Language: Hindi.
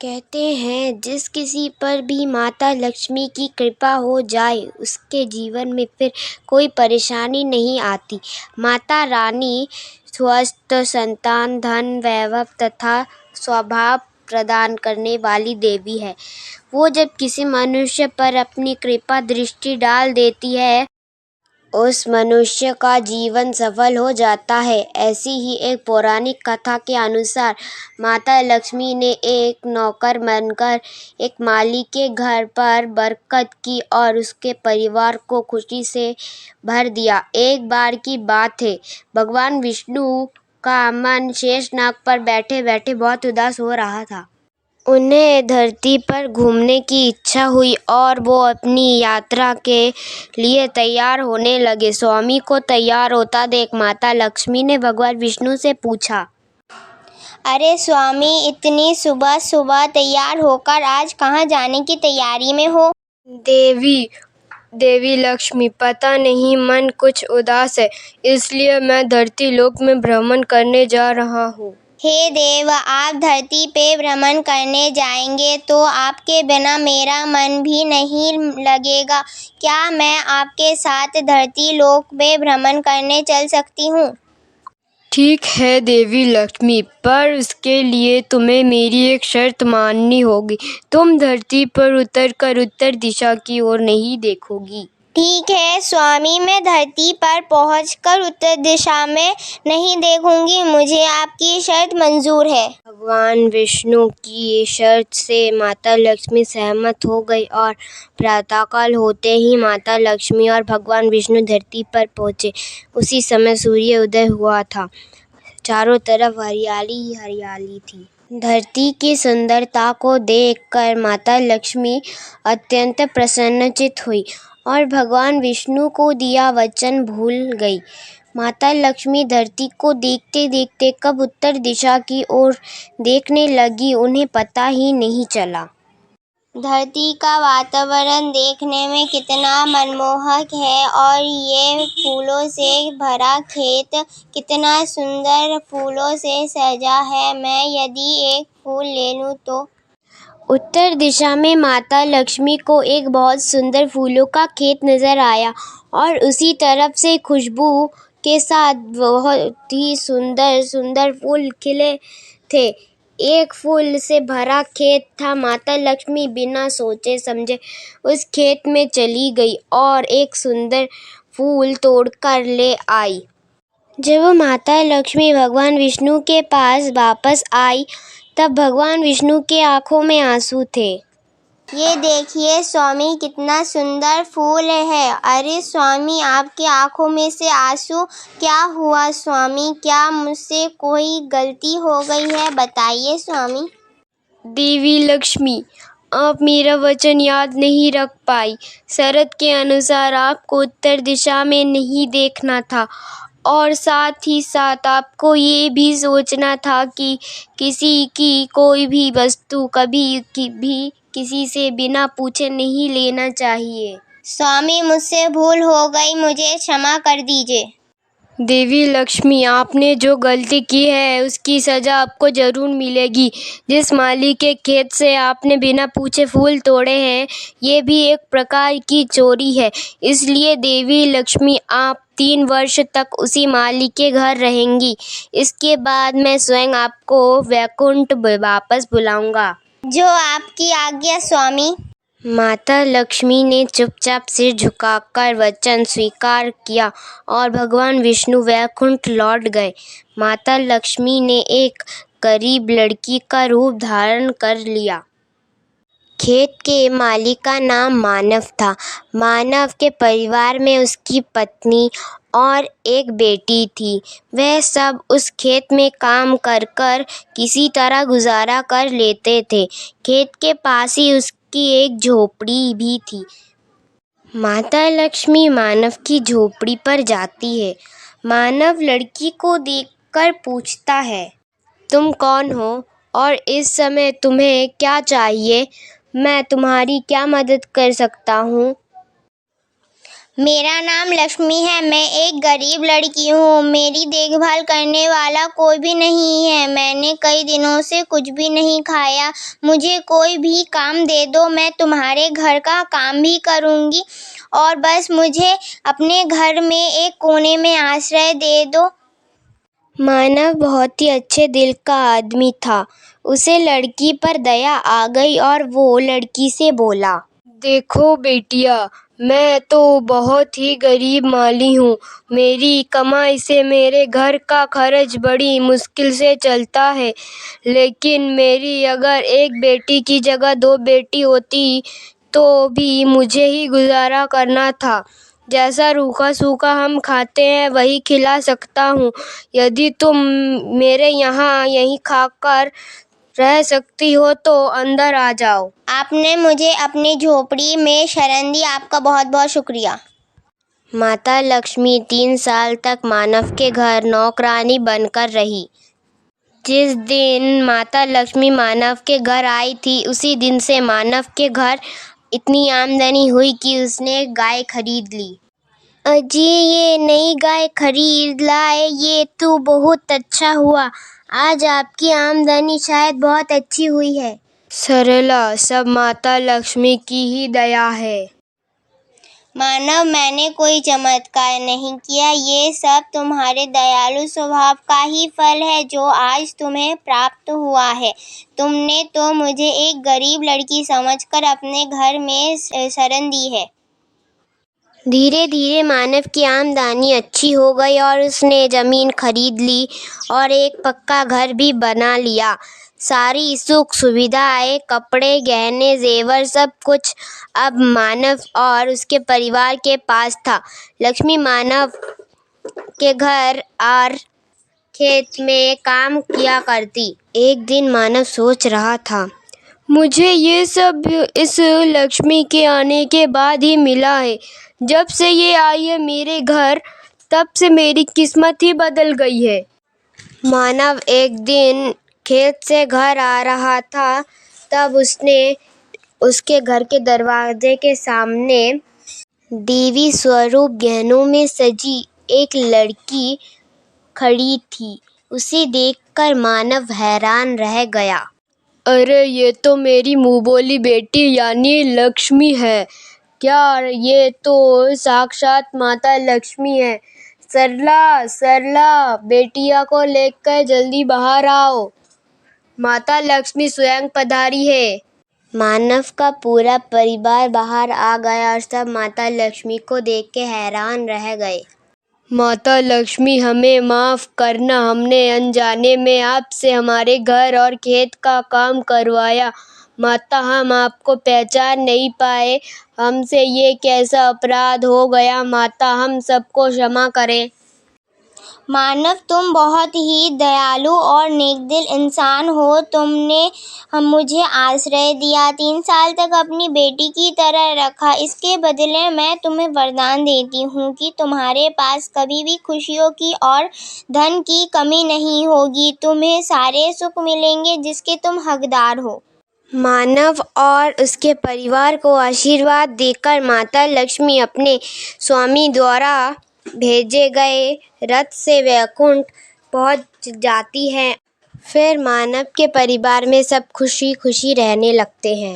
कहते हैं जिस किसी पर भी माता लक्ष्मी की कृपा हो जाए उसके जीवन में फिर कोई परेशानी नहीं आती। माता रानी स्वस्थ संतान, धन, वैभव तथा स्वभाव प्रदान करने वाली देवी है। वो जब किसी मनुष्य पर अपनी कृपा दृष्टि डाल देती है उस मनुष्य का जीवन सफल हो जाता है। ऐसी ही एक पौराणिक कथा के अनुसार माता लक्ष्मी ने एक नौकर बनकर एक माली के घर पर बरकत की और उसके परिवार को खुशी से भर दिया। एक बार की बात है, भगवान विष्णु का मन शेषनाग पर बैठे बैठे बहुत उदास हो रहा था। उन्हें धरती पर घूमने की इच्छा हुई और वो अपनी यात्रा के लिए तैयार होने लगे। स्वामी को तैयार होता देख माता लक्ष्मी ने भगवान विष्णु से पूछा, अरे स्वामी, इतनी सुबह सुबह तैयार होकर आज कहाँ जाने की तैयारी में हो? देवी लक्ष्मी, पता नहीं मन कुछ उदास है, इसलिए मैं धरती लोक में भ्रमण करने जा रहा हूँ। हे देव, आप धरती पे भ्रमण करने जाएंगे तो आपके बिना मेरा मन भी नहीं लगेगा। क्या मैं आपके साथ धरती लोक में भ्रमण करने चल सकती हूँ? ठीक है देवी लक्ष्मी, पर उसके लिए तुम्हें मेरी एक शर्त माननी होगी। तुम धरती पर उतरकर उत्तर दिशा की ओर नहीं देखोगी। ठीक है स्वामी, मैं धरती पर पहुंचकर उत्तर दिशा में नहीं देखूंगी। मुझे आपकी शर्त मंजूर है। भगवान विष्णु की ये शर्त से माता लक्ष्मी सहमत हो गई और प्रातःकाल होते ही माता लक्ष्मी और भगवान विष्णु धरती पर पहुँचे। उसी समय सूर्य उदय हुआ था। चारों तरफ हरियाली ही हरियाली थी। धरती की सुंदरता को देखकर माता लक्ष्मी अत्यंत प्रसन्नचित्त हुई और भगवान विष्णु को दिया वचन भूल गई। माता लक्ष्मी धरती को देखते देखते कब उत्तर दिशा की ओर देखने लगी, उन्हें पता ही नहीं चला। धरती का वातावरण देखने में कितना मनमोहक है और ये फूलों से भरा खेत कितना सुंदर फूलों से सजा है। मैं यदि एक फूल ले लूं तो? उत्तर दिशा में माता लक्ष्मी को एक बहुत सुंदर फूलों का खेत नजर आया और उसी तरफ से खुशबू के साथ बहुत ही सुंदर सुंदर फूल खिले थे। एक फूल से भरा खेत था। माता लक्ष्मी बिना सोचे समझे उस खेत में चली गई और एक सुंदर फूल तोड़कर ले आई। जब माता लक्ष्मी भगवान विष्णु के पास वापस आई तब भगवान विष्णु के आंखों में आंसू थे। ये देखिए स्वामी, कितना सुंदर फूल है। अरे स्वामी, आपकी आंखों में से आंसू क्या हुआ स्वामी? क्या मुझसे कोई गलती हो गई है? बताइए स्वामी। देवी लक्ष्मी, आप मेरा वचन याद नहीं रख पाई। शर्त के अनुसार आपको उत्तर दिशा में नहीं देखना था और साथ ही साथ आपको ये भी सोचना था कि किसी की कोई भी वस्तु कभी भी किसी से बिना पूछे नहीं लेना चाहिए। स्वामी, मुझसे भूल हो गई, मुझे क्षमा कर दीजिए। देवी लक्ष्मी, आपने जो गलती की है उसकी सज़ा आपको ज़रूर मिलेगी। जिस माली के खेत से आपने बिना पूछे फूल तोड़े हैं, ये भी एक प्रकार की चोरी है। इसलिए देवी लक्ष्मी, आप 3 वर्ष तक उसी माली के घर रहेंगी। इसके बाद मैं स्वयं आपको वैकुंठ वापस बुलाऊंगा। जो आपकी आज्ञा स्वामी। माता लक्ष्मी ने चुपचाप सिर झुकाकर वचन स्वीकार किया और भगवान विष्णु वैकुंठ लौट गए। माता लक्ष्मी ने एक गरीब लड़की का रूप धारण कर लिया। खेत के मालिक का नाम मानव था। मानव के परिवार में उसकी पत्नी और एक बेटी थी। वह सब उस खेत में काम कर कर किसी तरह गुजारा कर लेते थे। खेत के पास ही उसकी एक झोपड़ी भी थी। माता लक्ष्मी मानव की झोपड़ी पर जाती है। मानव लड़की को देखकर पूछता है, तुम कौन हो और इस समय तुम्हें क्या चाहिए? मैं तुम्हारी क्या मदद कर सकता हूँ? मेरा नाम लक्ष्मी है। मैं एक गरीब लड़की हूँ। मेरी देखभाल करने वाला कोई भी नहीं है। मैंने कई दिनों से कुछ भी नहीं खाया। मुझे कोई भी काम दे दो, मैं तुम्हारे घर का काम भी करूँगी और बस मुझे अपने घर में एक कोने में आश्रय दे दो। मानव बहुत ही अच्छे दिल का आदमी था। उसे लड़की पर दया आ गई और वो लड़की से बोला, देखो बेटिया, मैं तो बहुत ही गरीब माली हूँ। मेरी कमाई से मेरे घर का खर्च बड़ी मुश्किल से चलता है, लेकिन मेरी अगर एक बेटी की जगह 2 बेटी होती तो भी मुझे ही गुजारा करना था। जैसा रूखा सूखा हम खाते हैं वही खिला सकता हूँ। यदि तुम मेरे यहाँ यहीं खाकर रह सकती हो तो अंदर आ जाओ। आपने मुझे अपनी झोपड़ी में शरण दी, आपका बहुत बहुत शुक्रिया। माता लक्ष्मी 3 साल तक मानव के घर नौकरानी बनकर रही। जिस दिन माता लक्ष्मी मानव के घर आई थी, उसी दिन से मानव के घर इतनी आमदनी हुई कि उसने गाय खरीद ली। अजी, ये नई गाय खरीद लाए, ये तो बहुत अच्छा हुआ। आज आपकी आमदनी शायद बहुत अच्छी हुई है। सरला, सब माता लक्ष्मी की ही दया है। मानव, मैंने कोई चमत्कार नहीं किया। ये सब तुम्हारे दयालु स्वभाव का ही फल है जो आज तुम्हें प्राप्त हुआ है। तुमने तो मुझे एक गरीब लड़की समझकर अपने घर में शरण दी है। धीरे धीरे मानव की आमदनी अच्छी हो गई और उसने जमीन खरीद ली और एक पक्का घर भी बना लिया। सारी सुख सुविधाएं, कपड़े, गहने, जेवर, सब कुछ अब मानव और उसके परिवार के पास था। लक्ष्मी मानव के घर और खेत में काम किया करती। एक दिन मानव सोच रहा था, मुझे ये सब इस लक्ष्मी के आने के बाद ही मिला है। जब से ये आई है मेरे घर, तब से मेरी किस्मत ही बदल गई है। मानव एक दिन खेत से घर आ रहा था, तब उसने उसके घर के दरवाजे के सामने देवी स्वरूप गहनों में सजी एक लड़की खड़ी थी। उसे देखकर मानव हैरान रह गया। अरे, ये तो मेरी मुँह बोली बेटी यानी लक्ष्मी है। क्या ये तो साक्षात माता लक्ष्मी है। सरला, सरला, बेटिया को लेकर जल्दी बाहर आओ। माता लक्ष्मी स्वयं पधारी है। मानव का पूरा परिवार बाहर आ गया और सब माता लक्ष्मी को देख के हैरान रह गए। माता लक्ष्मी, हमें माफ़ करना, हमने अनजाने में आपसे हमारे घर और खेत का काम करवाया। माता, हम आपको पहचान नहीं पाए। हमसे ये कैसा अपराध हो गया। माता, हम सबको क्षमा करें। मानव, तुम बहुत ही दयालु और नेकदिल इंसान हो। तुमने मुझे आश्रय दिया, 3 साल तक अपनी बेटी की तरह रखा। इसके बदले मैं तुम्हें वरदान देती हूँ कि तुम्हारे पास कभी भी खुशियों की और धन की कमी नहीं होगी। तुम्हें सारे सुख मिलेंगे जिसके तुम हकदार हो। मानव और उसके परिवार को आशीर्वाद देकर माता लक्ष्मी अपने स्वामी द्वारा भेजे गए रथ से वैकुंठ पहुंच जाती है। फिर मानव के परिवार में सब खुशी खुशी रहने लगते हैं।